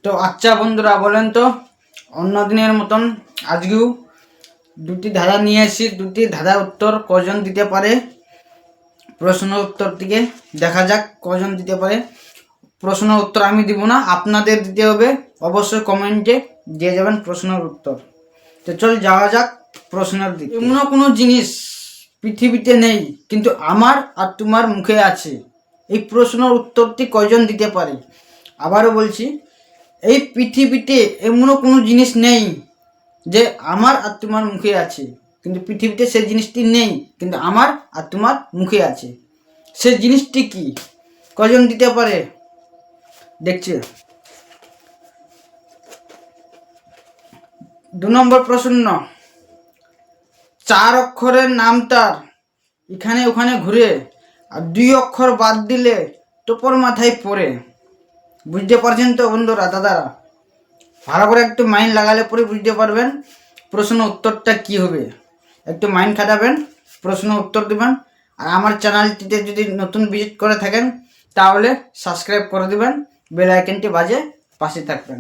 তো আচ্ছা বন্ধুরা, বলেন তো অন্য দিনের মতন আজকেও দুটি ধাঁধা নিয়ে এসেছি। দুটি ধাঁধার উত্তর কজন দিতে পারে, প্রশ্ন উত্তর থেকে দেখা যাক কজন দিতে পারে। প্রশ্ন উত্তর আমি দিব না, আপনাদের দিতে হবে। অবশ্যই কমেন্টে দিয়ে যাবেন প্রশ্নের উত্তর। তো চল যাওয়া যাক প্রশ্নের দিকে। এমন কোনো জিনিস পৃথিবীতে নেই কিন্তু আমার আর তোমার মুখে আছে। এই প্রশ্নের উত্তরটি কয়জন দিতে পারে? আবারও বলছি, এই পৃথিবীতে এমনও কোনো জিনিস নেই যে আমার আর তোমার মুখে আছে, কিন্তু পৃথিবীতে সেই জিনিসটি নেই কিন্তু আমার আর তোমার মুখে আছে। সেই জিনিসটি কি? কজন দিতে পারে দেখছি। 2 নম্বর প্রশ্ন, 4 অক্ষরের নাম তার, এখানে ওখানে ঘুরে, আর 2 অক্ষর বাদ দিলে টোপর মাথায় পড়ে। বুঝতে পারছেন তো বন্ধুরা, দাদারা? ভালো করে একটু মাইন্ড লাগালে পরে বুঝতে পারবেন প্রশ্ন উত্তরটা কি হবে। একটু মাইন্ড খাটাবেন, প্রশ্ন উত্তর দেবেন। আর আমার চ্যানেলটিতে যদি নতুন ভিজিট করে থাকেন তাহলে সাবস্ক্রাইব করে দেবেন, বেল আইকনটি বাজে পাশে থাকবেন।